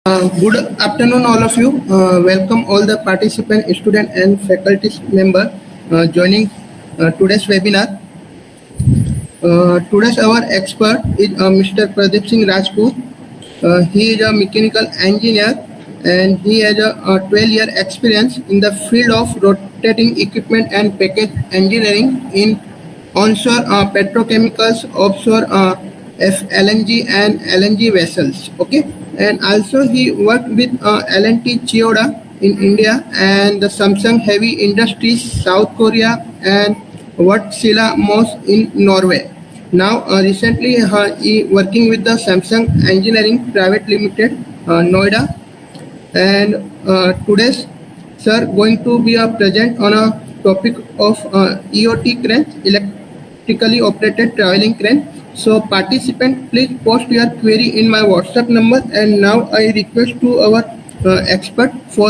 Good afternoon, all of you. Welcome all the participant, student, and faculty member joining today's webinar. Today's our expert is Mr. Pradeep Singh Rajput. He is a mechanical engineer and he has a 12-year experience in the field of rotating equipment and package engineering in onshore petrochemicals, offshore LNG and LNG vessels. Okay, and also he worked with L&T Chiyoda in India and the Samsung Heavy Industries South Korea and Wärtsilä Moss in Norway. Now, recently, he working with the Samsung Engineering Private Limited, Noida, and today's sir going to be present on a topic of EOT crane, electrically operated traveling crane. So, participant, please post your query in my WhatsApp number. And now I request to our expert for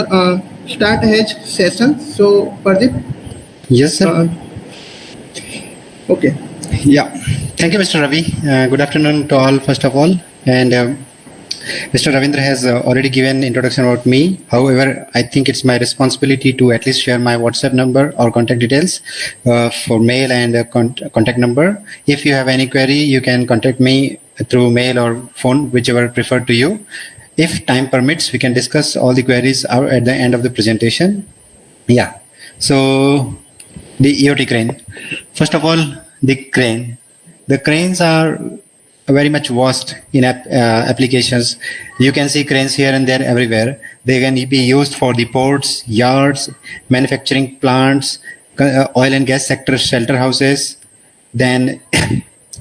start his session. So, Pradeep. Yes, sir. Okay. Yeah. Thank you, Mr. Ravi. Good afternoon to all, first of all. And Mr. Ravindra has already given introduction about me. However, I think it's my responsibility to at least share my WhatsApp number or contact details for mail and contact number. If you have any query, you can contact me through mail or phone, whichever preferred to you. If time permits, we can discuss all the queries at the end of the presentation. Yeah. So the EOT crane. First of all, the crane. The cranes are very much vast in applications. You can see cranes here and there everywhere. They can be used for the ports, yards, manufacturing plants, oil and gas sector, shelter houses, then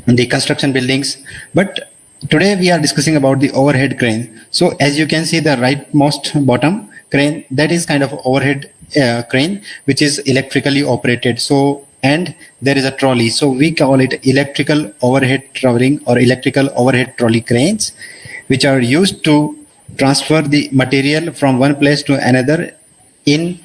the construction buildings. But today we are discussing about the overhead crane. So as you can see, the rightmost bottom crane, that is kind of overhead crane, which is electrically operated. So and there is a trolley, so we call it electrical overhead traveling or electrical overhead trolley cranes, which are used to transfer the material from one place to another in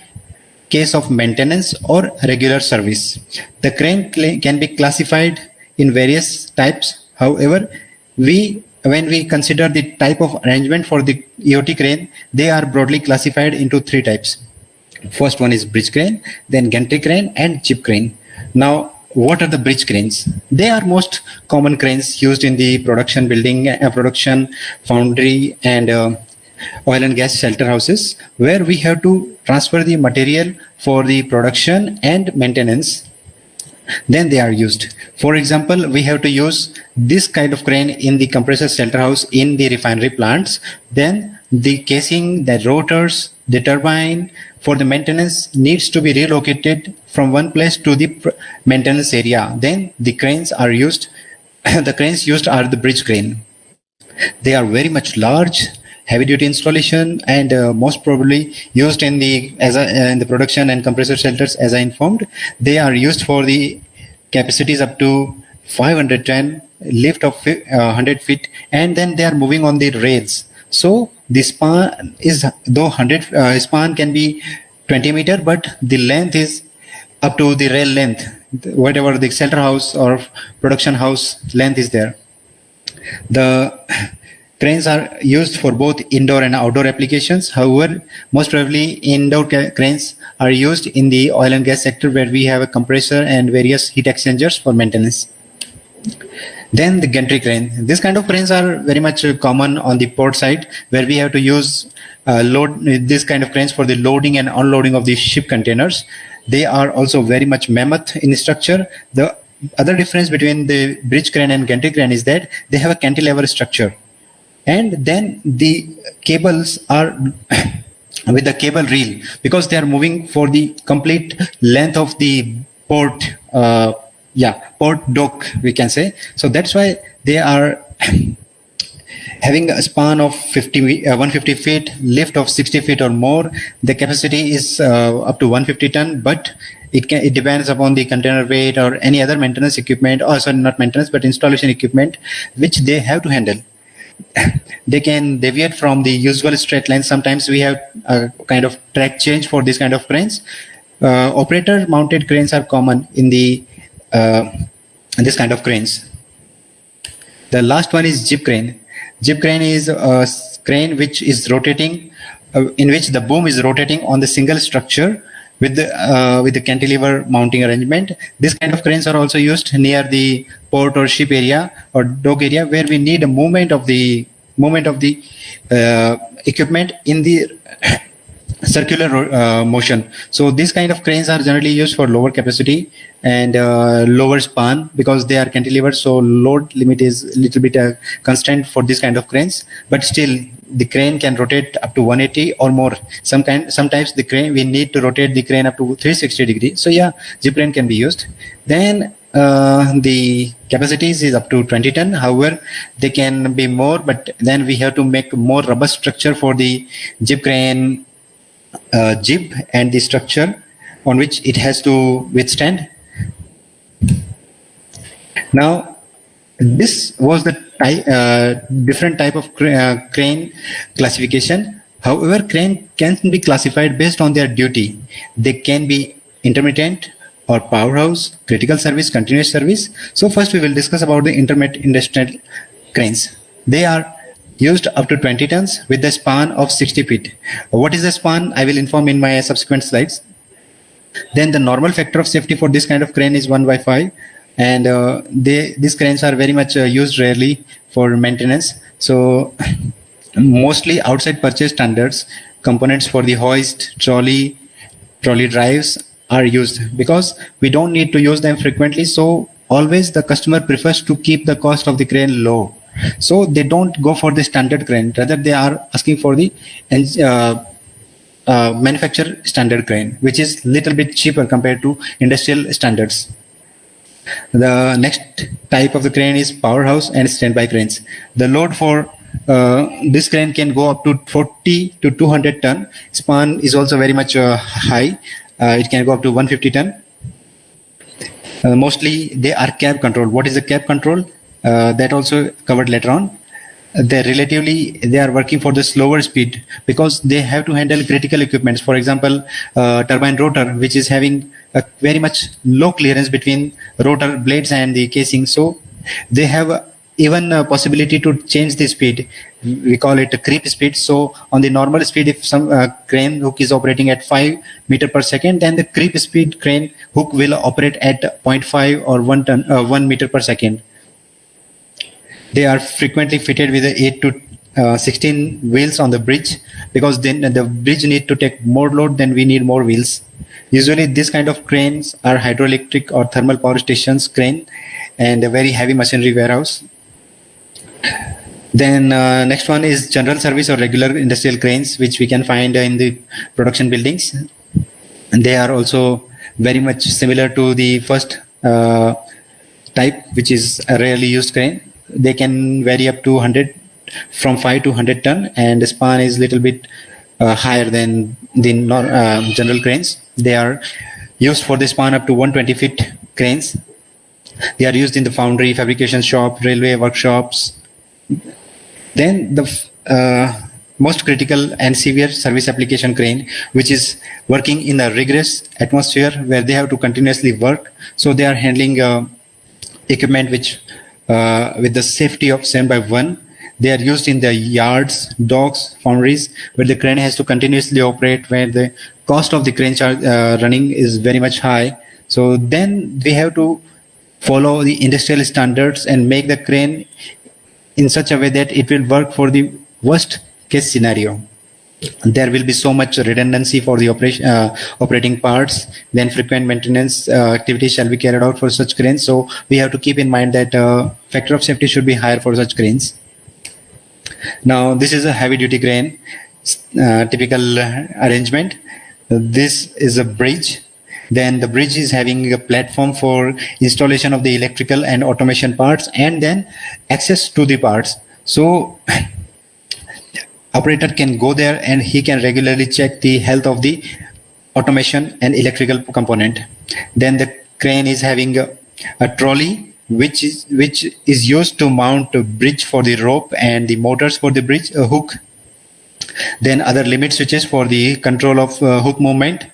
case of maintenance or regular service. The crane can be classified in various types. However, when we consider the type of arrangement for the EOT crane, they are broadly classified into three types. First one is bridge crane, then gantry crane, and jib crane. Now, what are the bridge cranes? They are most common cranes used in the production building, production, foundry, and oil and gas shelter houses, where we have to transfer the material for the production and maintenance. Then they are used. For example, we have to use this kind of crane in the compressor shelter house in the refinery plants. Then the casing, the rotors, the turbine for the maintenance needs to be relocated from one place to the maintenance area. Then the cranes are used. The cranes used are the bridge crane. They are very much large, heavy duty installation, and most probably used in the in the production and compressor shelters. As I informed, they are used for the capacities up to 510, lift of 100 feet, and then they are moving on the rails. So the span is, though 100 span can be 20 meter, but the length is up to the rail length, whatever the shelter house or production house length is there. The cranes are used for both indoor and outdoor applications. However, most probably indoor cranes are used in the oil and gas sector, where we have a compressor and various heat exchangers for maintenance. Then the gantry crane. This kind of cranes are very much common on the port side, where we have to use this kind of cranes for the loading and unloading of the ship containers. They are also very much mammoth in structure. The other difference between the bridge crane and gantry crane is that they have a cantilever structure. And then the cables are with the cable reel, because they are moving for the complete length of the port, port dock, we can say. So that's why they are having a span of 150 feet, lift of 60 feet or more. The capacity is up to 150 ton, but it depends upon the container weight or any other maintenance equipment, or sorry, not maintenance, but installation equipment, which they have to handle. They can deviate from the usual straight line. Sometimes we have a kind of track change for this kind of cranes. Operator mounted cranes are common in the this kind of cranes. The last one is jib crane. Jib crane is a crane which is rotating, in which the boom is rotating on the single structure with the cantilever mounting arrangement. This kind of cranes are also used near the port or ship area or dock area, where we need a movement of the equipment in the circular motion. So these kind of cranes are generally used for lower capacity and lower span, because they are cantilevered, so load limit is a little bit constraint for this kind of cranes. But still, the crane can rotate up to 180 or more. Sometimes the crane, we need to rotate the crane up to 360 degrees. So yeah, jib crane can be used. Then the capacities is up to 20 ton. However, they can be more, but then we have to make more robust structure for the jib crane jib and the structure on which it has to withstand. Now, this was the different type of crane classification. However, crane can be classified based on their duty. They can be intermittent or powerhouse, critical service, continuous service. So first we will discuss about the intermittent industrial cranes. They are used up to 20 tons with the span of 60 feet. What is the span? I will inform in my subsequent slides. Then the normal factor of safety for this kind of crane is 1/5, and these cranes are very much used rarely for maintenance. So mostly outside purchase standards components for the hoist, trolley drives are used, because we don't need to use them frequently. So always the customer prefers to keep the cost of the crane low. So they don't go for the standard crane, rather they are asking for the manufacturer standard crane, which is little bit cheaper compared to industrial standards. The next type of the crane is powerhouse and standby cranes. The load for this crane can go up to 40 to 200 ton. Span is also very much high. It can go up to 150 ton. Mostly they are cab control. What is the cab control? That also covered later on. They are working for the slower speed, because they have to handle critical equipments. For example, turbine rotor, which is having a very much low clearance between rotor blades and the casing. So they have even a possibility to change the speed. We call it a creep speed. So on the normal speed, if some crane hook is operating at 5 meter per second, then the creep speed crane hook will operate at 0.5 or 1 meter per second. They are frequently fitted with 8 to 16 wheels on the bridge, because then the bridge need to take more load, then we need more wheels. Usually this kind of cranes are hydroelectric or thermal power stations crane, and a very heavy machinery warehouse. Then next one is general service or regular industrial cranes, which we can find in the production buildings. And they are also very much similar to the first type, which is a rarely used crane. They can vary up to 100, from 5 to 100 ton, and the span is little bit higher than the general cranes. They are used for the span up to 120 feet cranes. They are used in the foundry, fabrication shop, railway workshops. Then the most critical and severe service application crane, which is working in a rigorous atmosphere where they have to continuously work. So they are handling equipment which with the safety of 7/1. They are used in the yards, docks, foundries, where the crane has to continuously operate, where the cost of the crane running is very much high. So then we have to follow the industrial standards and make the crane in such a way that it will work for the worst case scenario. There will be so much redundancy for the operating parts. Then frequent maintenance activities shall be carried out for such cranes. So we have to keep in mind that factor of safety should be higher for such cranes. Now this is a heavy duty crane, typical arrangement. This is a bridge. Then the bridge is having a platform for installation of the electrical and automation parts, and then access to the parts. So operator can go there and he can regularly check the health of the automation and electrical component. Then the crane is having a trolley which is used to mount a bridge for the rope and the motors for the bridge hook. Then other limit switches for the control of hook movement.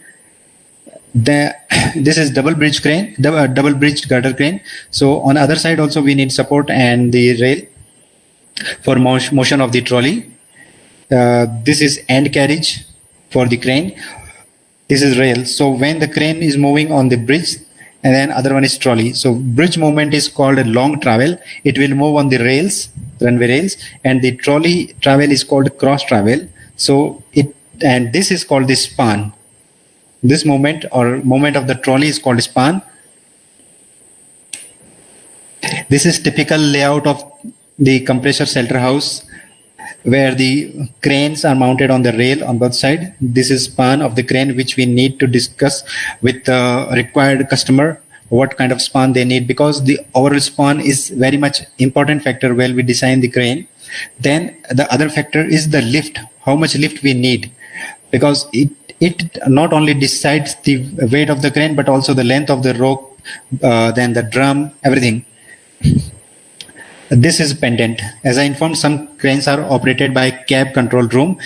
This is double bridge crane, double bridge girder crane. So on the other side also we need support and the rail. for motion of the trolley. This is end carriage for the crane. This is rail. So when the crane is moving on the bridge, and then other one is trolley. So bridge movement is called a long travel. It will move on the rails, runway rails, and the trolley travel is called cross travel. So this is called the span. This movement or movement of the trolley is called span. This is typical layout of the compressor shelter house, where the cranes are mounted on the rail on both sides. This is span of the crane, which we need to discuss with the required customer what kind of span they need, because the overall span is very much important factor while we design the crane. Then the other factor is the lift, how much lift we need, because it not only decides the weight of the crane but also the length of the rope, then the drum, everything. This is pendant. As I informed, some cranes are operated by cab control room,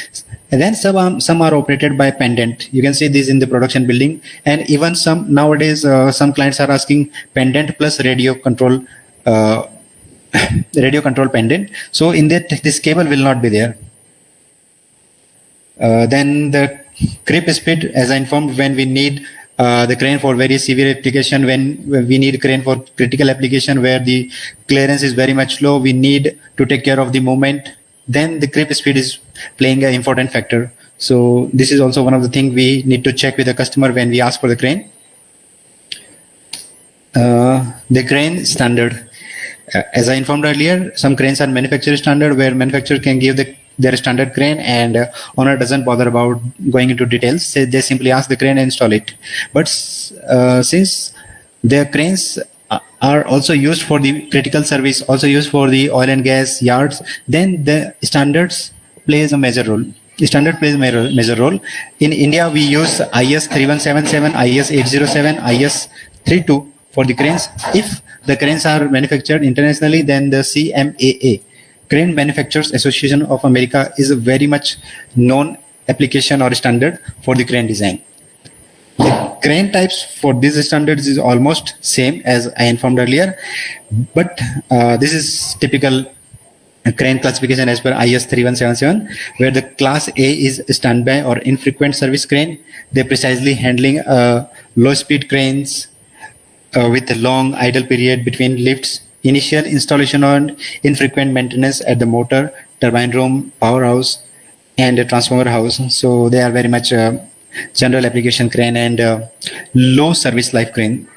and then some are operated by pendant. You can see this in the production building, and even some nowadays some clients are asking pendant plus radio control pendant. So in that, this cable will not be there. Then the creep speed, as I informed, when we need the crane for very severe application, when we need crane for critical application where the clearance is very much low, we need to take care of the movement, then the creep speed is playing an important factor. So this is also one of the things we need to check with the customer when we ask for the crane. The crane standard. As I informed earlier, some cranes are manufacturer standard, where manufacturer can give their standard crane, and owner doesn't bother about going into details. They simply ask the crane and install it. But since their cranes are also used for the critical service, also used for the oil and gas yards, then the standards plays a major role. The standard plays a major role. In India, we use IS 3177, IS 807, IS 32 for the cranes. If the cranes are manufactured internationally, then the CMAA, Crane Manufacturers Association of America, is a very much known application or standard for the crane design. The crane types for these standards is almost same as I informed earlier, but this is typical crane classification as per IS 3177, where the class A is standby or infrequent service crane. They precisely handling low speed cranes with a long idle period between lifts, initial installation and infrequent maintenance at the motor, turbine room, powerhouse, and a transformer house. So they are very much general application crane and low service life crane.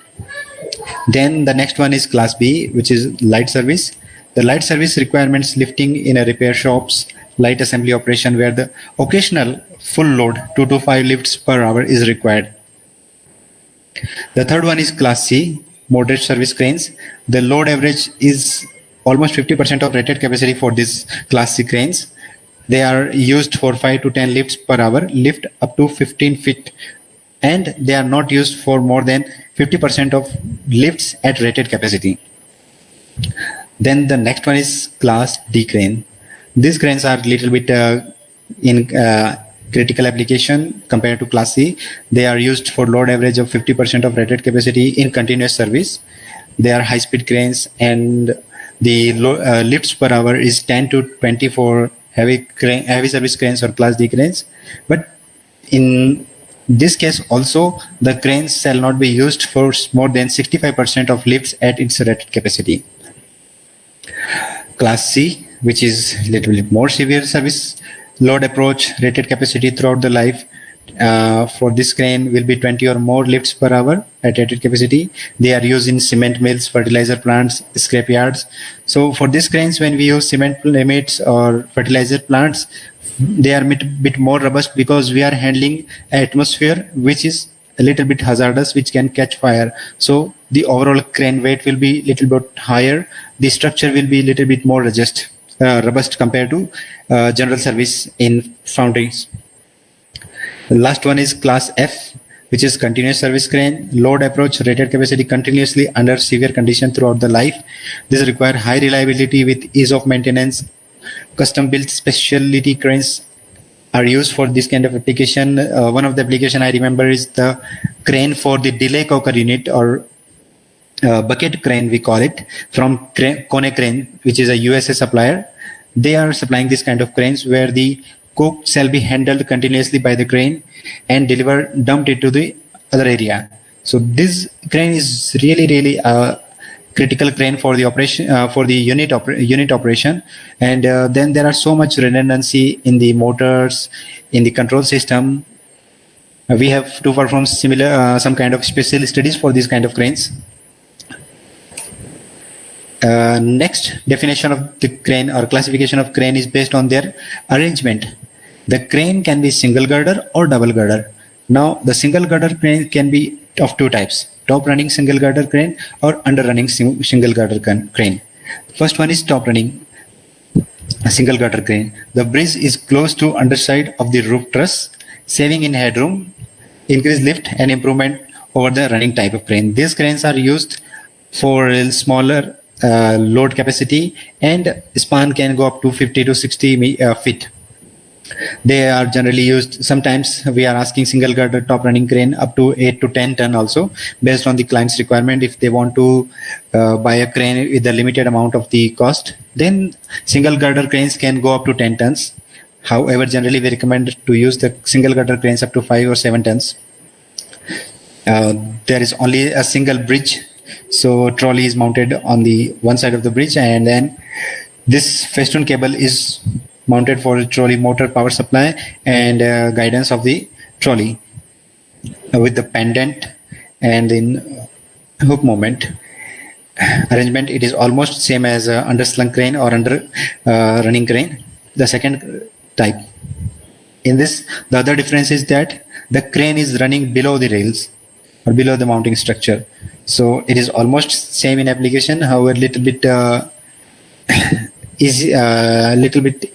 Then the next one is class B, which is light service. The light service requirements lifting in a repair shops, light assembly operation, where the occasional full load 2 to 5 lifts per hour is required. The third one is class C, moderate service cranes. The load average is almost 50% of rated capacity for these class C cranes. They are used for 5 to 10 lifts per hour, lift up to 15 feet, and they are not used for more than 50% of lifts at rated capacity. Then the next one is class D crane. These cranes are little bit in critical application compared to class C. They are used for load average of 50% of rated capacity in continuous service. They are high speed cranes, and the lifts per hour is 10 to 20 for heavy service cranes or class D cranes. But in this case also, the cranes shall not be used for more than 65% of lifts at its rated capacity. Class C, which is little bit more severe service, load approach, rated capacity throughout the life. For this crane will be 20 or more lifts per hour at rated capacity. They are used in cement mills, fertilizer plants, scrap yards. So for these cranes, when we use cement limits or fertilizer plants, they are a bit more robust, because we are handling atmosphere which is a little bit hazardous, which can catch fire. So the overall crane weight will be little bit higher. The structure will be little bit more robust compared to general service in foundries. The last one is class F, which is continuous service crane. Load approach, rated capacity continuously under severe condition throughout the life. This require high reliability with ease of maintenance. Custom built specialty cranes are used for this kind of application. One of the application I remember is the crane for the delay coker unit, or bucket crane we call it, from Kone Crane, which is a USA supplier. they are supplying this kind of cranes where the coke shall be handled continuously by the crane and dumped into the other area. So this crane is really a critical crane for the operation, for the unit operation. And then there are so much redundancy in the motors, in the control system. We have to perform similar some kind of special studies for these kind of cranes. Next definition of the crane or classification of crane is based on their arrangement. The crane can be single girder or double girder. Now the single girder crane can be of two types: top running single girder crane or under running single girder crane. First one is top running single girder crane. The bridge is close to underside of the roof truss, saving in headroom, increased lift and improvement over the running type of crane. These cranes are used for smaller load capacity, and span can go up to 50 to 60 feet. They are generally used. Sometimes we are asking single girder top running crane up to 8 to 10 ton also, based on the client's requirement. If they want to buy a crane with a limited amount of the cost, then single girder cranes can go up to 10 tons. However, generally we recommend to use the single girder cranes up to 5 or 7 tons. There is only a single bridge, so trolley is mounted on the one side of the bridge, and then this festoon cable is mounted for the trolley motor power supply and guidance of the trolley with the pendant and in hook moment arrangement. It is almost same as underslung crane or under running crane, the second type. In this, the other difference is that the crane is running below the rails or below the mounting structure. So it is almost same in application, however little bit little bit,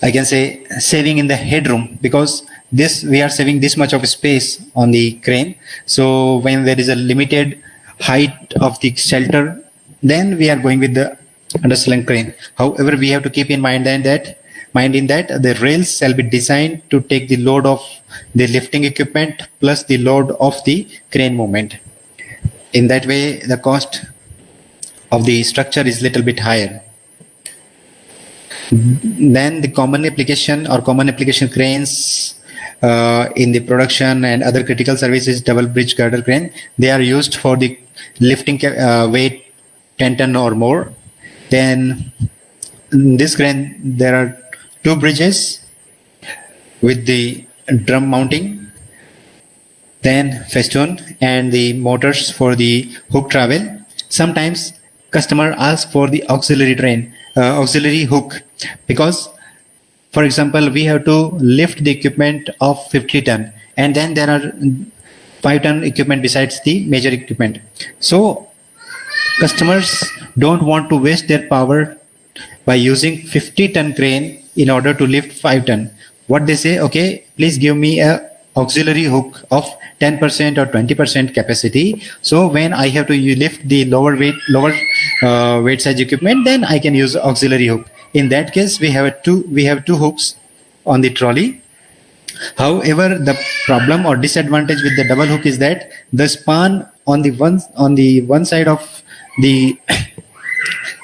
I can say, saving in the headroom, because this we are saving this much of space on the crane. So when there is a limited height of the shelter, then we are going with the underslung crane. However, we have to keep in mind that the rails shall be designed to take the load of the lifting equipment plus the load of the crane movement. In that way, the cost of the structure is little bit higher. Then the common application cranes in the production and other critical services, double bridge girder crane. They are used for the lifting weight 10 ton or more. Then in this crane there are two bridges with the drum mounting, then festoon and the motors for the hook travel. Sometimes customer asks for the auxiliary hook, because for example we have to lift the equipment of 50 ton, and then there are 5 ton equipment besides the major equipment. So customers don't want to waste their power by using 50 ton crane in order to lift 5 ton. What they say, okay, please give me a auxiliary hook of 10% or 20% capacity. So when I have to lift the lower weight size equipment, then I can use auxiliary hook. In that case, we have two hooks on the trolley. However, the problem or disadvantage with the double hook is that the span on the one side of the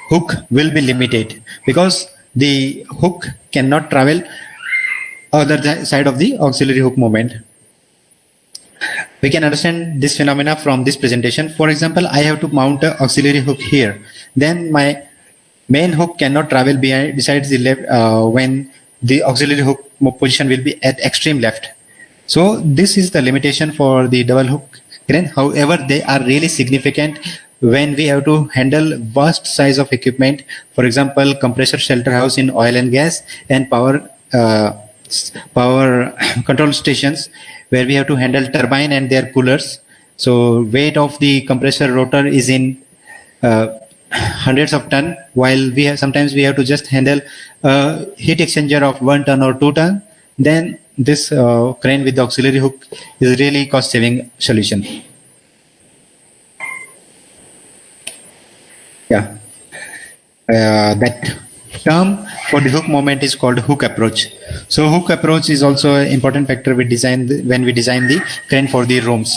hook will be limited, because the hook cannot travel other side of the auxiliary hook moment. We can understand this phenomena from this presentation. For example, I have to mount an auxiliary hook here. Then my main hook cannot travel besides the left when the auxiliary hook position will be at extreme left. So this is the limitation for the double hook crane. However, they are really significant when we have to handle vast size of equipment. For example, compressor shelter house in oil and gas and power control stations, where we have to handle turbine and their coolers. So weight of the compressor rotor is in hundreds of ton, while sometimes we have to just handle heat exchanger of 1 ton or 2 ton. Then this crane with the auxiliary hook is really cost saving solution. Yeah, that term for the hook moment is called hook approach. So hook approach is also an important factor when we design the crane for the rooms.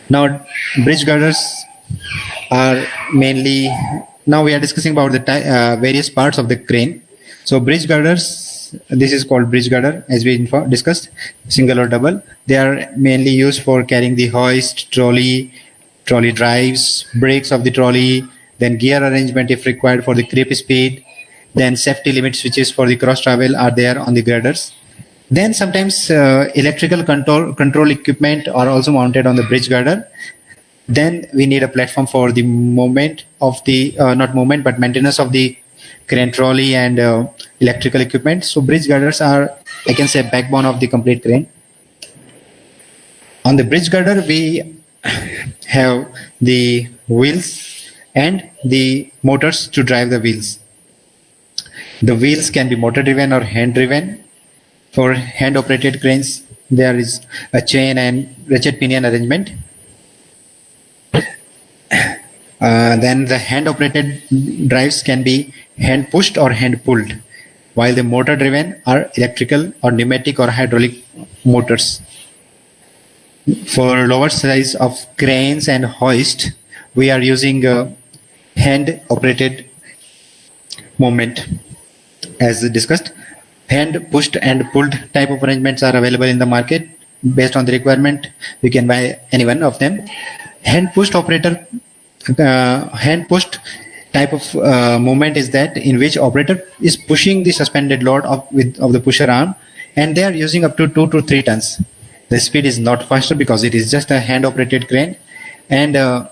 Now, bridge girders are mainly now we are discussing about the various parts of the crane. So bridge girders, this is called bridge girder, as we discussed, single or double. They are mainly used for carrying the hoist, trolley drives, brakes of the trolley, then gear arrangement if required for the creep speed, then safety limit switches for the cross travel are there on the girders. Then sometimes electrical control equipment are also mounted on the bridge girder. Then we need a platform for the movement of the not movement but maintenance of the crane trolley and electrical equipment. So bridge girders are, I can say, backbone of the complete crane. On the bridge girder we have the wheels and the motors to drive the wheels. The wheels can be motor driven or hand driven. For hand operated cranes there is a chain and ratchet pinion arrangement. Then the hand operated drives can be hand pushed or hand pulled, while the motor driven are electrical or pneumatic or hydraulic motors. For lower size of cranes and hoist, we are using hand operated movement. As discussed, hand pushed and pulled type of arrangements are available in the market. Based on the requirement, we can buy any one of them. Hand pushed type of movement is that in which operator is pushing the suspended load of the pusher arm, and they are using up to 2 to 3 tons. The speed is not faster because it is just a hand operated crane, and the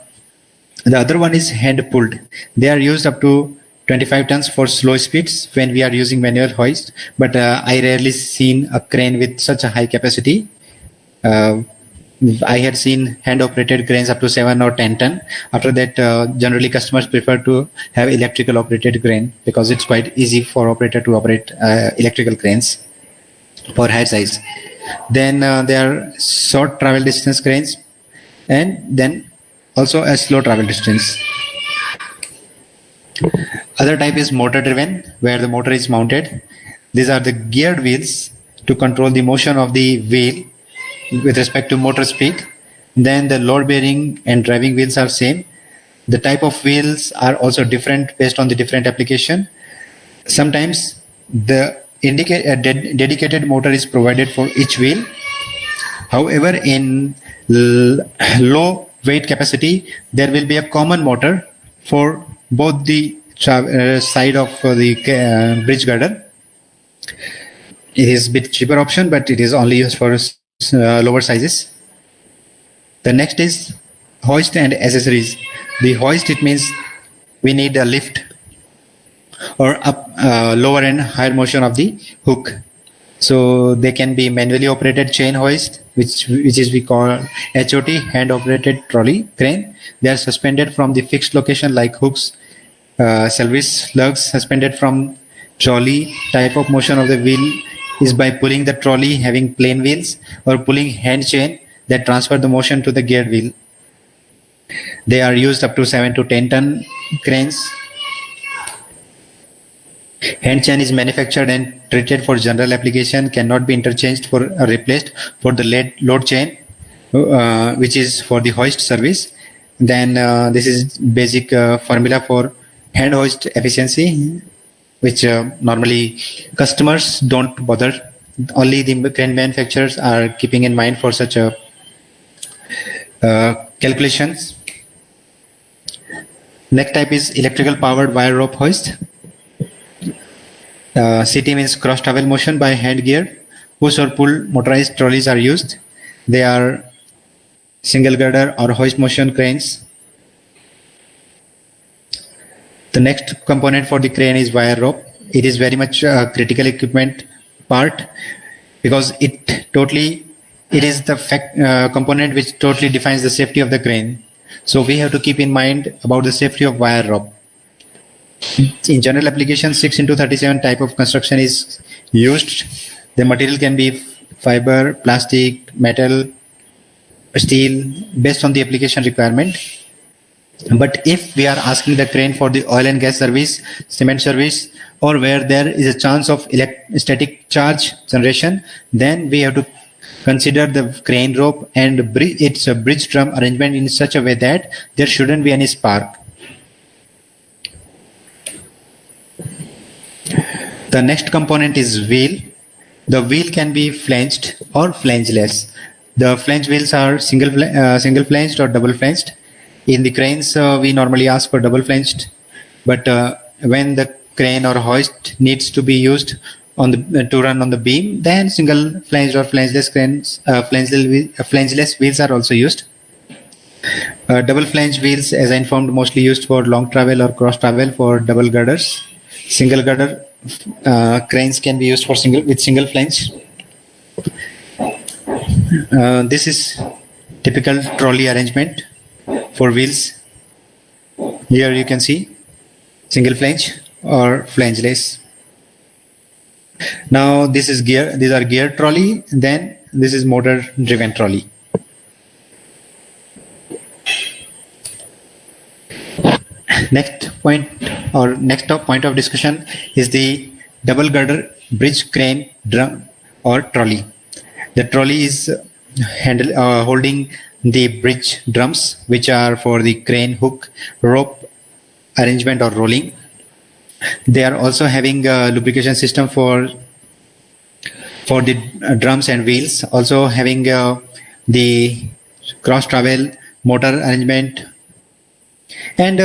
other one is hand pulled. They are used up to 25 tons for slow speeds when we are using manual hoist, but I rarely seen a crane with such a high capacity. I had seen hand operated cranes up to 7 or 10 ton. After that, generally customers prefer to have electrical operated crane because it's quite easy for operator to operate electrical cranes for higher size. Then there are short travel distance cranes, and then also a slow travel distance. Other type is motor driven, where the motor is mounted. These are the geared wheels to control the motion of the wheel with respect to motor speed. Then the load bearing and driving wheels are same. The type of wheels are also different based on the different application. Sometimes the dedicated motor is provided for each wheel. However, in low weight capacity, there will be a common motor for both the side of the bridge girder. It is a bit cheaper option, but it is only used for lower sizes. The next is hoist and accessories. The hoist, it means we need a lift or up, lower and higher motion of the hook. So they can be manually operated chain hoist, which is we call HOT, hand operated trolley crane. They are suspended from the fixed location like hooks, service lugs suspended from trolley. Type of motion of the wheel is by pulling the trolley having plain wheels or pulling hand chain that transfer the motion to the geared wheel. They are used up to 7 to 10 ton cranes. Hand chain is manufactured and treated for general application, cannot be interchanged for or replaced for the load chain, which is for the hoist service. Then this is basic formula for hand hoist efficiency, which normally customers don't bother. Only the crane manufacturers are keeping in mind for such a calculations. Next type is electrical powered wire rope hoist. CT means cross travel motion by hand gear. Push or pull motorized trolleys are used. They are single girder or hoist motion cranes. The next component for the crane is wire rope. It is very much a critical equipment part because it is the component which totally defines the safety of the crane. So we have to keep in mind about the safety of wire rope. In general application, 6x37 type of construction is used. The material can be fiber, plastic, metal, steel, based on the application requirement. But if we are asking the crane for the oil and gas service, cement service, or where there is a chance of static charge generation, then we have to consider the crane rope and its a bridge drum arrangement in such a way that there shouldn't be any spark. The next component is wheel. The wheel can be flanged or flangeless. The flange wheels are single flanged or double flanged. In the cranes, we normally ask for double flanged, but when the crane or hoist needs to be used on the to run on the beam, then single flanged or flangeless flangeless wheels are also used. Double flange wheels, as I informed, mostly used for long travel or cross travel for double girders. Single girder cranes can be used for single flange. This is typical trolley arrangement for wheels. Here you can see single flange or flangeless. Now this is gear. These are gear trolley. Then this is motor driven trolley. Next point of discussion is the double girder bridge crane drum or trolley. The trolley is holding the bridge drums, which are for the crane hook rope arrangement or rolling. They are also having a lubrication system for the drums and wheels, also having the cross travel motor arrangement, and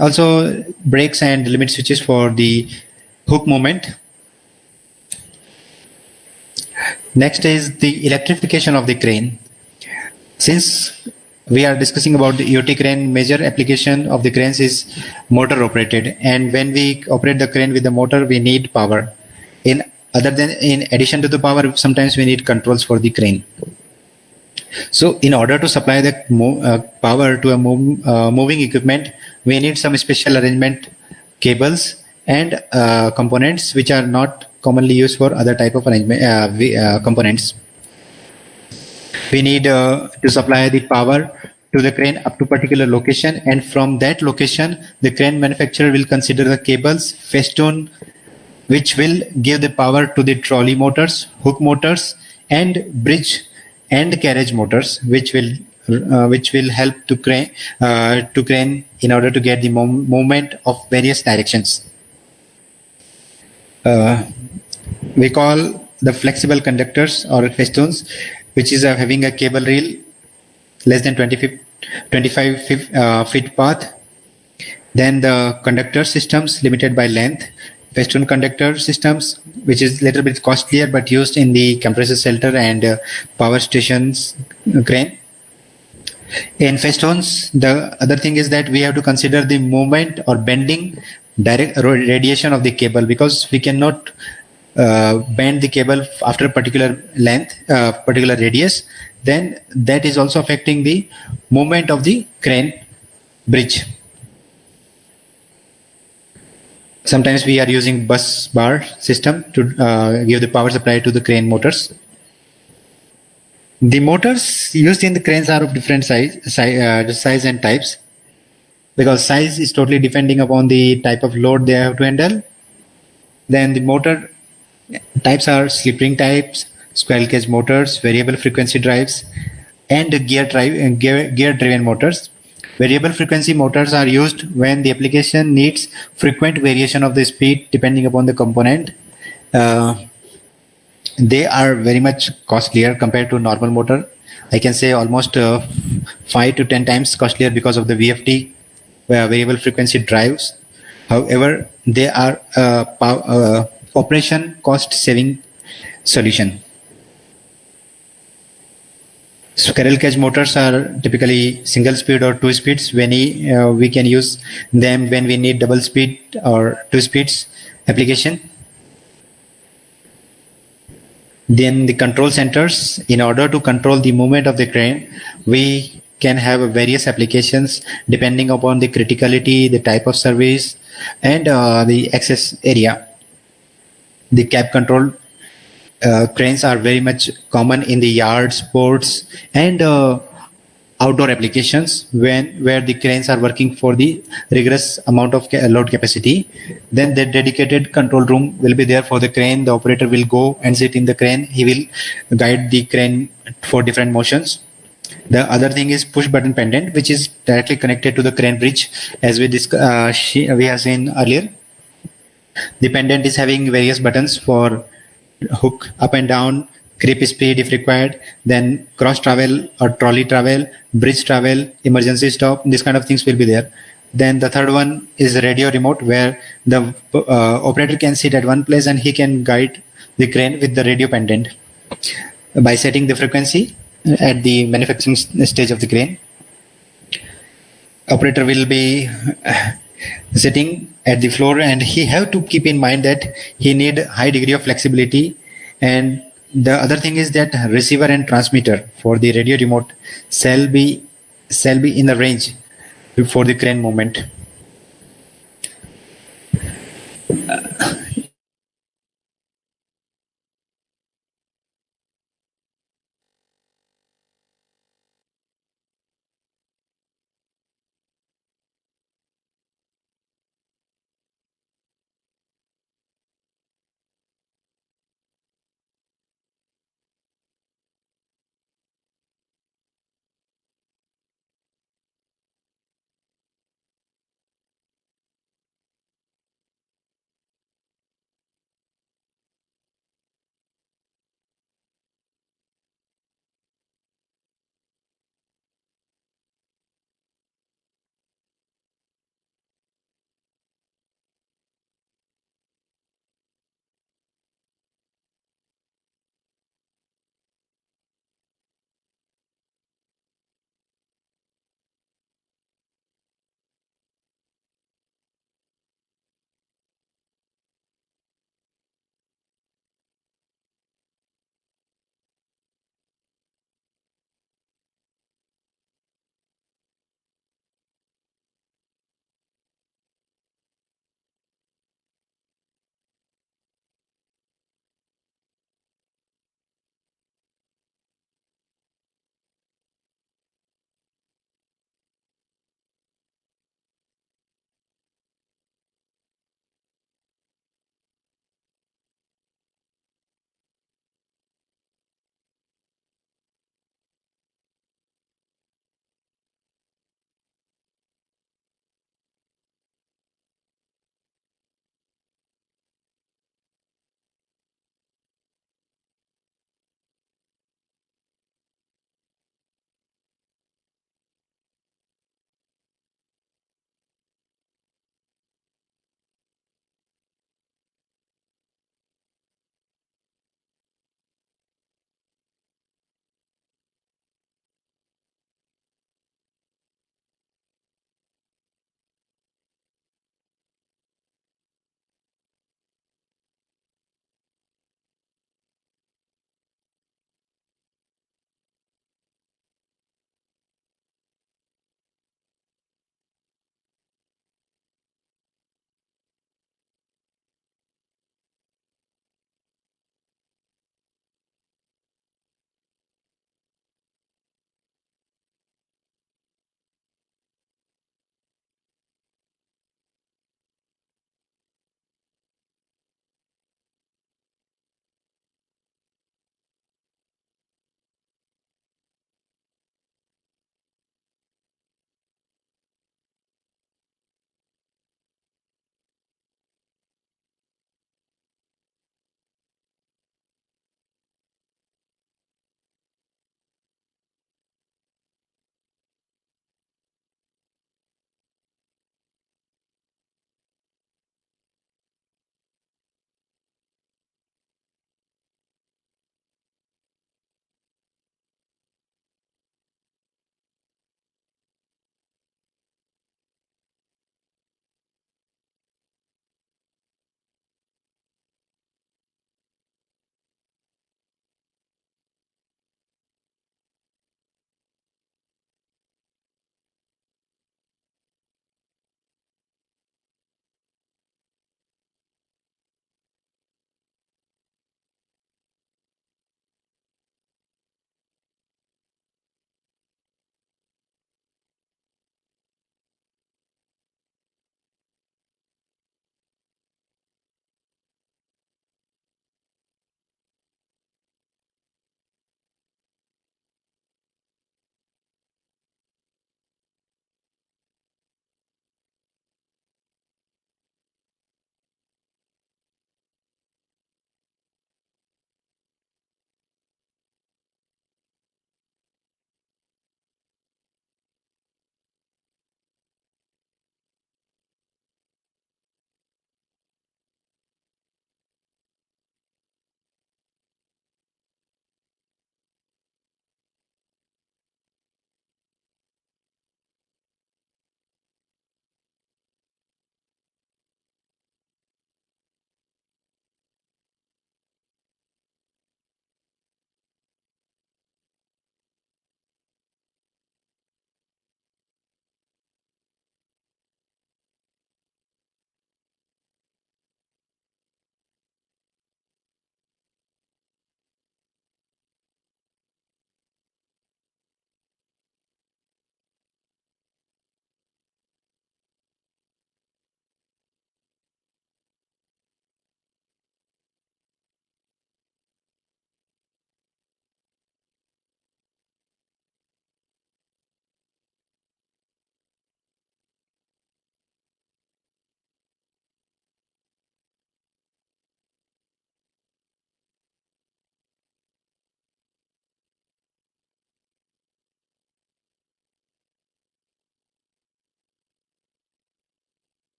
also brakes and limit switches for the hook movement. Next is the electrification of the crane. Since we are discussing about the Eot Crane, major application of the cranes is motor operated, and when we operate the crane with the motor, we need power. In addition to the power, sometimes we need controls for the crane. So in order to supply the power to a moving equipment, we need some special arrangement cables and components which are not commonly used for other type of arrangement components. We need to supply the power to the crane up to particular location, and from that location the crane manufacturer will consider the cables, festoon, which will give the power to the trolley motors, hook motors, and bridge and carriage motors, which will help to crane in order to get the movement of various directions. We call the flexible conductors or festoons, which is having a cable reel less than 25 feet path. Then the conductor systems limited by length, festoon conductor systems, which is little bit costlier but used in the compressor shelter and power stations crane. In festoons, the other thing is that we have to consider the movement or bending direct radiation of the cable, because we cannot bend the cable after a particular length, particular radius. Then that is also affecting the movement of the crane bridge. Sometimes we are using bus bar system to give the power supply to the crane motors. The motors used in the cranes are of different size and types, because size is totally depending upon the type of load they have to handle. Then the motor types are slip ring types, squirrel cage motors, variable frequency drives, and gear driven motors. Variable frequency motors are used when the application needs frequent variation of the speed depending upon the component. They are very much costlier compared to normal motor. I can say almost 5 to 10 times costlier because of the VFD, variable frequency drives. However, they are operation cost saving solution. Squirrel cage motors are typically single speed or two speeds. When we can use them when we need double speed or two speeds application. Then the control centers, in order to control the movement of the crane, we can have various applications depending upon the criticality, the type of service, and the access area. The cab control cranes are very much common in the yards, ports, and outdoor applications where the cranes are working for the rigorous amount of load capacity. Then the dedicated control room will be there for the crane. The operator will go and sit in the crane. He will guide the crane for different motions. The other thing is push button pendant, which is directly connected to the crane bridge, as we have seen earlier. The pendant is having various buttons for hook up and down, creep speed if required, then cross travel or trolley travel, bridge travel, emergency stop, these kind of things will be there. Then the third one is radio remote, where the operator can sit at one place and he can guide the crane with the radio pendant by setting the frequency at the manufacturing stage of the crane. Operator will be sitting at the floor, and he have to keep in mind that he need high degree of flexibility. And the other thing is that receiver and transmitter for the radio remote shall be in the range for the crane movement.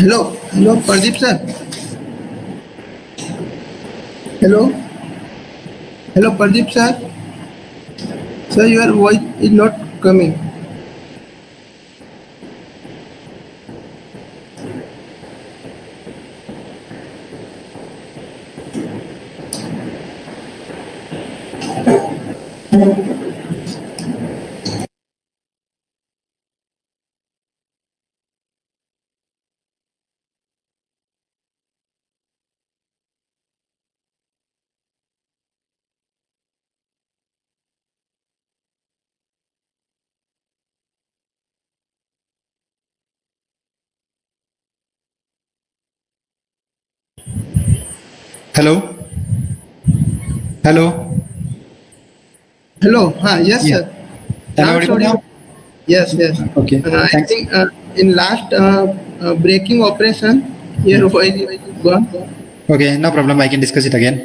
Hello, Pradeep sir. Hello, Pradeep sir. Sir, your voice is not coming. Hello. Hello. Hello, yes, Yeah. sir. Am I Now it's audible audible. now? Yes. Okay. I Thanks. think in last braking operation, Hmm. your voice is gone. Okay, no problem. I can discuss it again.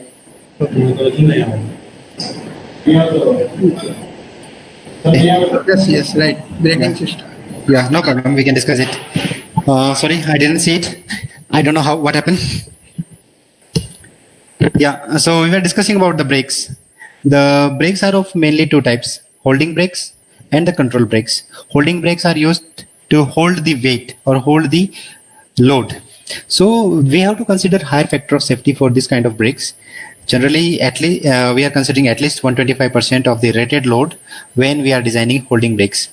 Yes, right. Braking Yeah. system. Yeah, no problem. We can discuss it. Sorry, I didn't see it. I don't know what happened. Yeah, so we were discussing about the brakes. The brakes are of mainly two types: holding brakes and the control brakes. Holding brakes are used to hold the weight or hold the load. So we have to consider higher factor of safety for this kind of brakes. Generally, at least we are considering at least 125% of the rated load when we are designing holding brakes.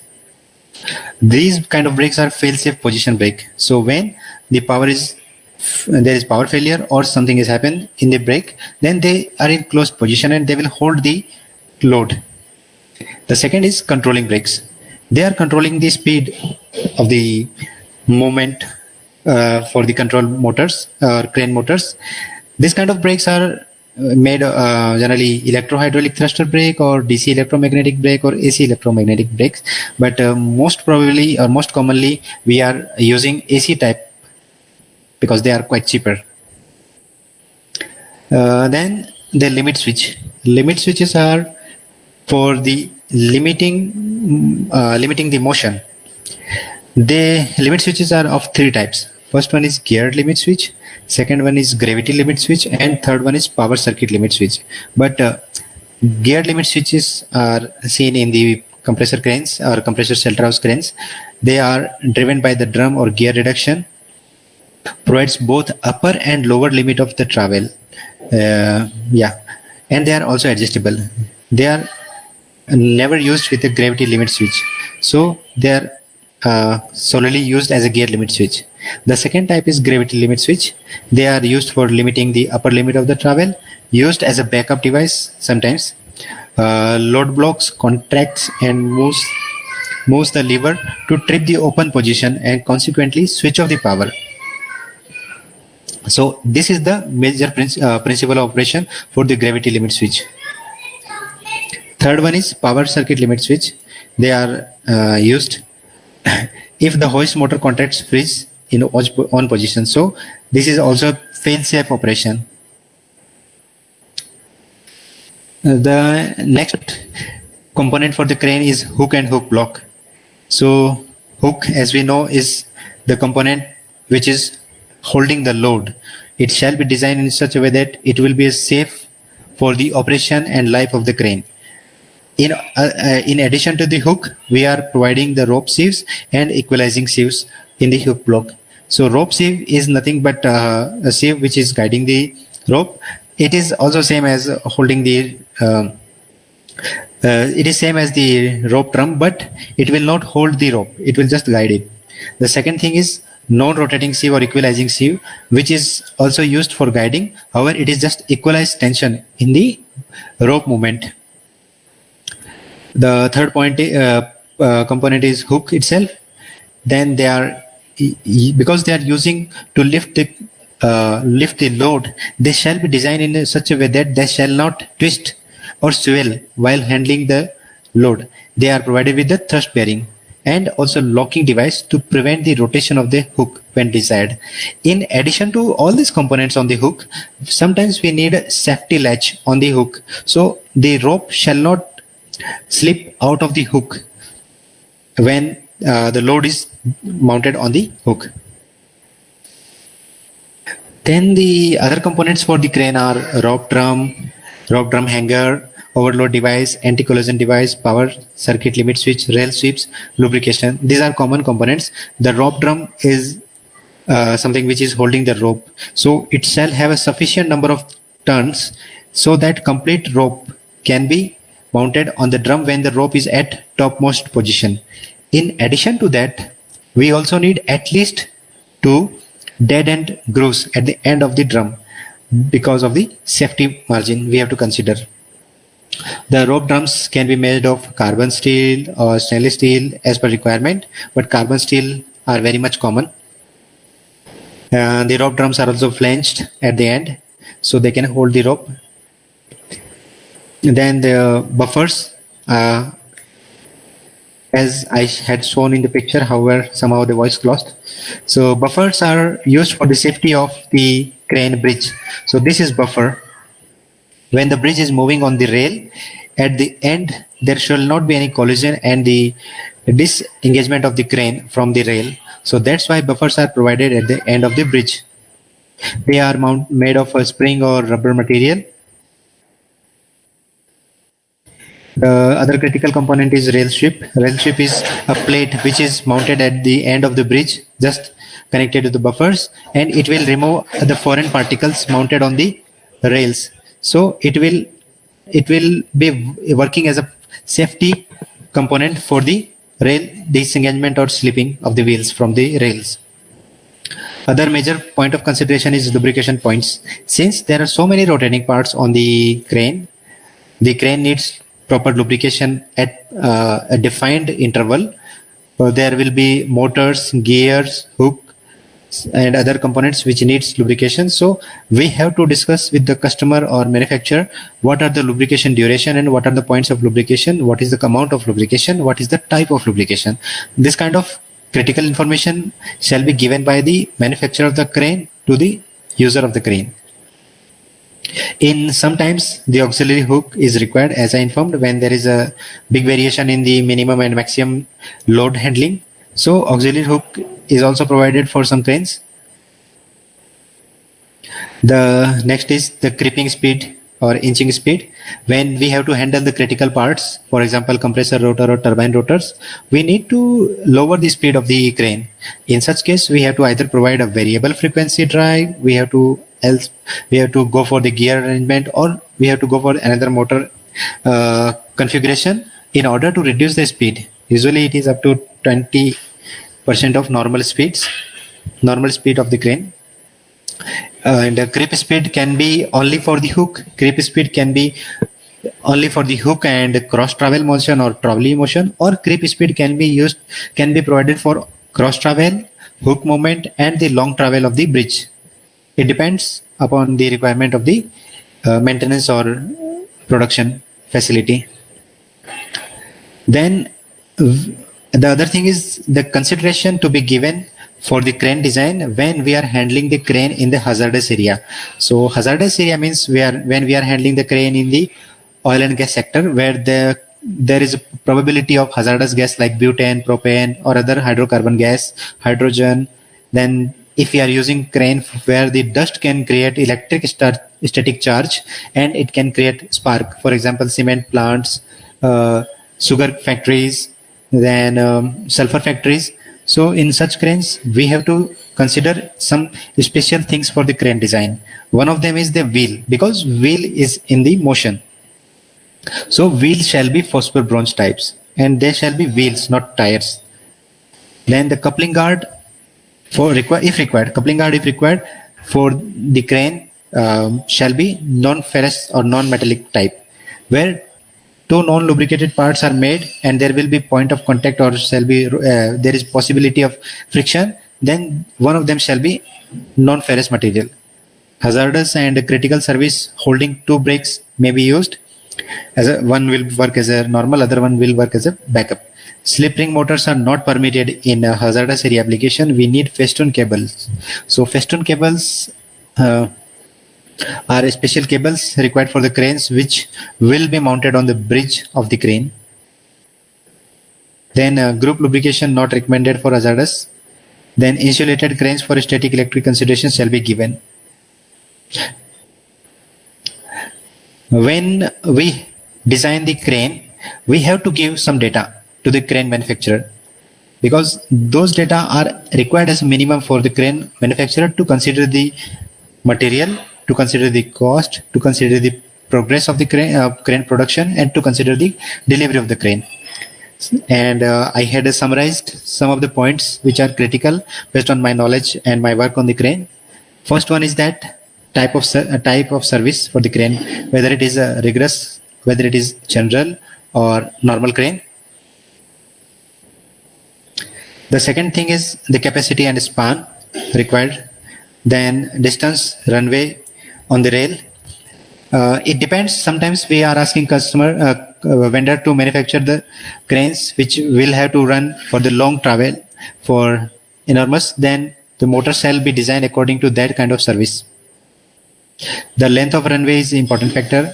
These kind of brakes are fail-safe position brake. So when the power is there is power failure or something has happened in the brake, then they are in closed position and they will hold the load. The second is controlling brakes. They are controlling the speed of the movement for the control motors or crane motors. This kind of brakes are made generally electro-hydraulic thruster brake or DC electromagnetic brake or AC electromagnetic brakes. But most probably or most commonly we are using AC type because they are quite cheaper. Then the limit switch. Limit switches are for the limiting the motion. The limit switches are of three types. First one is geared limit switch, second one is gravity limit switch, and third one is power circuit limit switch. But geared limit switches are seen in the compressor cranes or compressor shelter house cranes. They are driven by the drum or gear reduction, provides both upper and lower limit of the travel. Yeah, and they are also adjustable. They are never used with a gravity limit switch, so they are solely used as a gear limit switch. The second type is gravity limit switch. They are used for limiting the upper limit of the travel, used as a backup device sometimes. Load blocks, contracts, and moves the lever to trip the open position and consequently switch off the power. So this is the major principle of operation for the gravity limit switch. Third one is power circuit limit switch. They are used if the hoist motor contracts freeze in on position. So this is also fail-safe operation. The next component for the crane is hook and hook block. So hook, as we know, is the component which is holding the load. It shall be designed in such a way that it will be safe for the operation and life of the crane. In addition to the hook, we are providing the rope sieves and equalizing sieves in the hook block. So rope sieve is nothing but a sieve which is guiding the rope. It is also same as holding the it is same as the rope drum, but it will not hold the rope. It will just guide it. The second thing is non-rotating sieve or equalizing sieve, which is also used for guiding. However, it is just equalized tension in the rope movement. The third component is hook itself. Then they are because they are using to lift the load. They shall be designed in such a way that they shall not twist or swivel while handling the load. They are provided with the thrust bearing and also locking device to prevent the rotation of the hook when desired. In addition to all these components on the hook, sometimes we need a safety latch on the hook. So the rope shall not slip out of the hook when the load is mounted on the hook. Then the other components for the crane are rope drum hanger, overload device, anti-collision device, power circuit limit switch, rail sweeps, lubrication. These are common components. The rope drum is something which is holding the rope. So it shall have a sufficient number of turns so that complete rope can be mounted on the drum when the rope is at topmost position. In addition to that, we also need at least two dead end grooves at the end of the drum because of the safety margin we have to consider. The rope drums can be made of carbon steel or stainless steel as per requirement, but carbon steel are very much common. The rope drums are also flanged at the end so they can hold the rope. Then the buffers, as I had shown in the picture, however, somehow the voice lost. So buffers are used for the safety of the crane bridge. So this is buffer. When the bridge is moving on the rail, at the end, there shall not be any collision and the disengagement of the crane from the rail. So that's why buffers are provided at the end of the bridge. They are made of a spring or rubber material. The other critical component is rail strip. Rail strip is a plate which is mounted at the end of the bridge, just connected to the buffers, and it will remove the foreign particles mounted on the rails. So it will be working as a safety component for the rail disengagement or slipping of the wheels from the rails. Other major point of consideration is lubrication points. Since there are so many rotating parts on the crane needs proper lubrication at a defined interval. There will be motors, gears, hook, and other components which needs lubrication. So we have to discuss with the customer or manufacturer what are the lubrication duration and what are the points of lubrication, what is the amount of lubrication, what is the type of lubrication. This kind of critical information shall be given by the manufacturer of the crane to the user of the crane. In sometimes the auxiliary hook is required, as I informed, when there is a big variation in the minimum and maximum load handling. So auxiliary hook is also provided for some cranes. The next is the creeping speed or inching speed. When we have to handle the critical parts, for example, compressor rotor or turbine rotors, we need to lower the speed of the crane. In such case, we have to either provide a variable frequency drive, we have to go for the gear arrangement, or we have to go for another motor configuration in order to reduce the speed. Usually it is up to 20% of normal speed of the crane. And creep speed can be only for the hook. Creep speed can be only for the hook and cross travel motion or trolley motion, or creep speed can be provided for cross travel, hook movement, and the long travel of the bridge. It depends upon the requirement of the maintenance or production facility. Then the other thing is the consideration to be given for the crane design when we are handling the crane in the hazardous area. So hazardous area means when we are handling the crane in the oil and gas sector, where there is a probability of hazardous gas like butane, propane, or other hydrocarbon gas, hydrogen. Then if we are using crane where the dust can create electric static charge and it can create spark, for example, cement plants, sugar factories, then sulfur factories. So in such cranes, we have to consider some special things for the crane design. One of them is the wheel, because wheel is in the motion. So wheels shall be phosphor bronze types, and there shall be wheels, not tires. Then the coupling guard if required for the crane shall be non-ferrous or non-metallic type, where two non-lubricated parts are made and there will be point of contact or shall be there is possibility of friction, then one of them shall be non-ferrous material. Hazardous and critical service holding two brakes may be used. One will work as a normal, other one will work as a backup. Slip ring motors are not permitted in a hazardous area application. We need festoon cables. So festoon cables are special cables required for the cranes which will be mounted on the bridge of the crane. Then group lubrication not recommended for hazardous. Then insulated cranes for static electric considerations shall be given. When we design the crane, we have to give some data to the crane manufacturer, because those data are required as minimum for the crane manufacturer to consider the material, to consider the cost, to consider the progress of the crane production, and to consider the delivery of the crane. And I had summarized some of the points which are critical based on my knowledge and my work on the crane. First one is that type of service for the crane, whether it is a rigorous, whether it is general or normal crane. The second thing is the capacity and span required. Then distance, runway on the rail. It depends. Sometimes we are asking vendor to manufacture the cranes which will have to run for the long travel for enormous. Then the motor shall be designed according to that kind of service. The length of runway is important factor.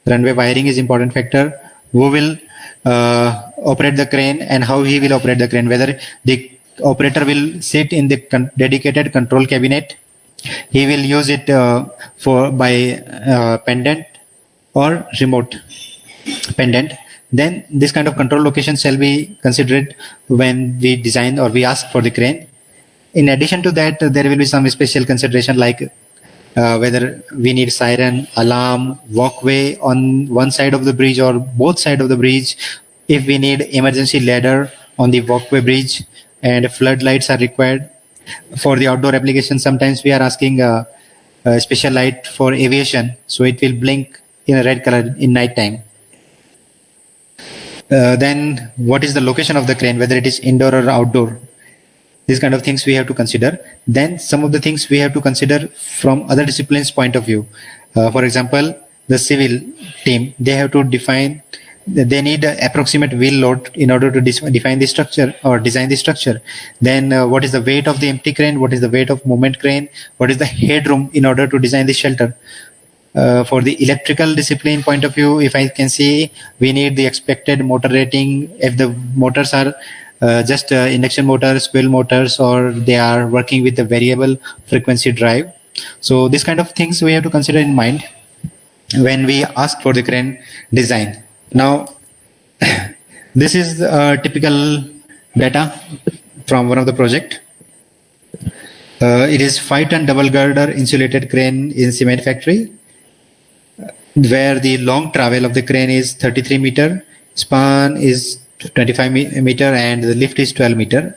Runway wiring is important factor. Who will operate the crane and how he will operate the crane. Whether the operator will sit in the dedicated control cabinet, he will use it by pendant or remote pendant. Then this kind of control location shall be considered when we design or we ask for the crane. In addition to that, there will be some special consideration like whether we need siren, alarm, walkway on one side of the bridge or both sides of the bridge, if we need emergency ladder on the walkway bridge, and floodlights are required. For the outdoor application, sometimes we are asking a special light for aviation, so it will blink in a red color in night time. Then what is the location of the crane, whether it is indoor or outdoor? These kind of things we have to consider. Then some of the things we have to consider from other disciplines point of view. For example, the civil team, they have to define, they need an approximate wheel load in order to define the structure or design the structure. Then what is the weight of the empty crane, what is the weight of movement crane, what is the headroom in order to design the shelter. For the electrical discipline point of view, if I can see, we need the expected motor rating. If the motors are just induction motors, wheel motors, or they are working with a variable frequency drive. So this kind of things we have to consider in mind when we ask for the crane design. Now, this is typical data from one of the project. It is 5-ton double girder insulated crane in cement factory, where the long travel of the crane is 33 meter, span is 25 meter, and the lift is 12 meter.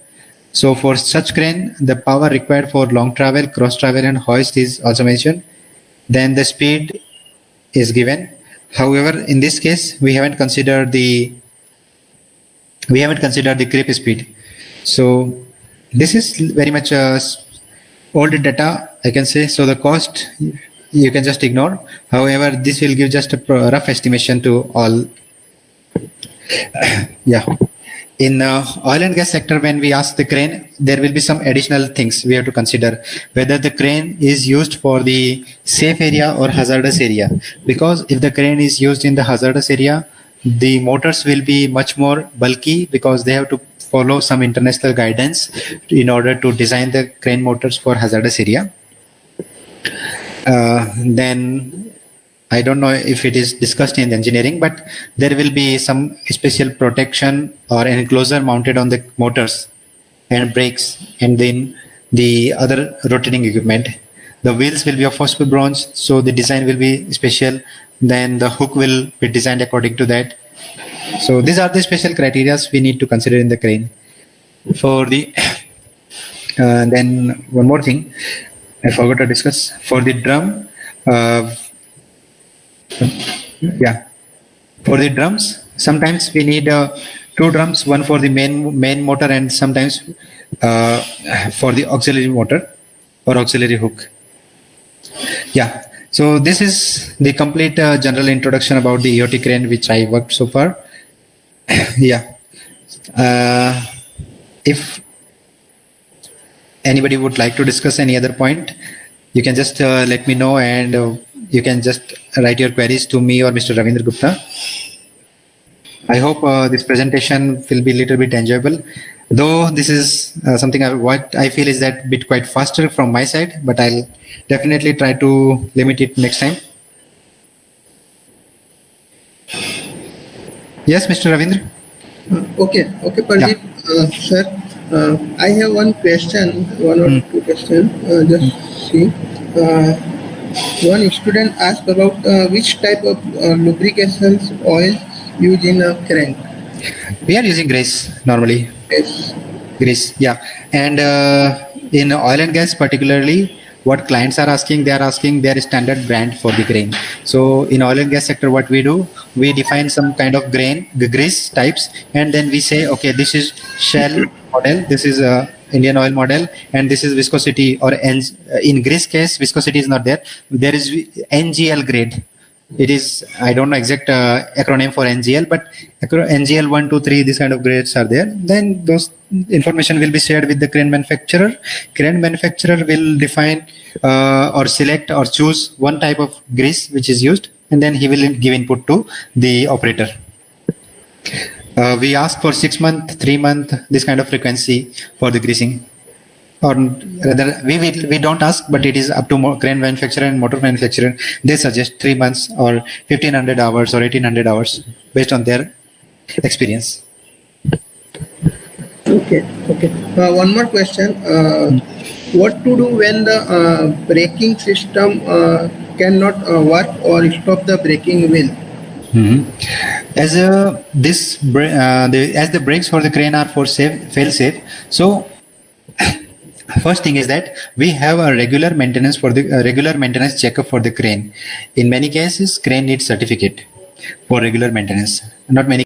So for such crane, the power required for long travel, cross travel, and hoist is also mentioned. Then the speed is given. However, in this case, we haven't considered the grip speed. So this is very much old data, I can say. So the cost you can just ignore. However, this will give just a rough estimation to all. Yeah. In oil and gas sector, when we ask the crane, there will be some additional things we have to consider, whether the crane is used for the safe area or hazardous area. Because if the crane is used in the hazardous area, the motors will be much more bulky, because they have to follow some international guidance in order to design the crane motors for hazardous area. Then I don't know if it is discussed in engineering, but there will be some special protection or enclosure mounted on the motors and brakes, and then the other rotating equipment. The wheels will be of phosphor bronze, so the design will be special. Then the hook will be designed according to that. So these are the special criteria we need to consider in the crane. For the then one more thing I forgot to discuss. For the drum, for the drums, sometimes we need two drums, one for the main motor, and sometimes for the auxiliary motor or auxiliary hook. Yeah. So this is the complete general introduction about the Eot Crane which I worked so far. Yeah. If anybody would like to discuss any other point, you can just let me know, and you can just write your queries to me or Mr. Ravindra Gupta. I hope this presentation will be a little bit enjoyable. Though this is something what I feel is that bit quite faster from my side, but I'll definitely try to limit it next time. Yes, Mr. Ravindra. Okay, Pardeep, sir. I have one question, one or two questions. Just see. Uh, One student asked about which type of lubrications oil used in a crank. We are using grease normally. Yes. Greece, yeah. And in oil and gas, particularly, what clients are asking, they are asking their standard brand for the grain. So in oil and gas sector, what we do, we define some kind of grain, the grease types, and then we say, okay, this is Shell model, this is Indian oil model, and this is viscosity or in grease case, viscosity is not there. There is NGL grade. It is, I don't know exact acronym for NGL, but NGL 1, 2, 3, these kind of grades are there. Then those information will be shared with the crane manufacturer. Crane manufacturer will define or select or choose one type of grease which is used, and then he will give input to the operator. We ask for 6 month, 3 month, this kind of frequency for the greasing. Or rather, we don't ask, but it is up to crane manufacturer and motor manufacturer. They suggest 3 months or 1500 hours or 1800 hours based on their experience. Okay. One more question. What to do when the braking system cannot work or stop the braking wheel? As as the brakes for the crane are for fail safe, so first thing is that we have a regular maintenance for the regular maintenance checkup for the crane. In many cases, crane needs certificate for regular maintenance. Not many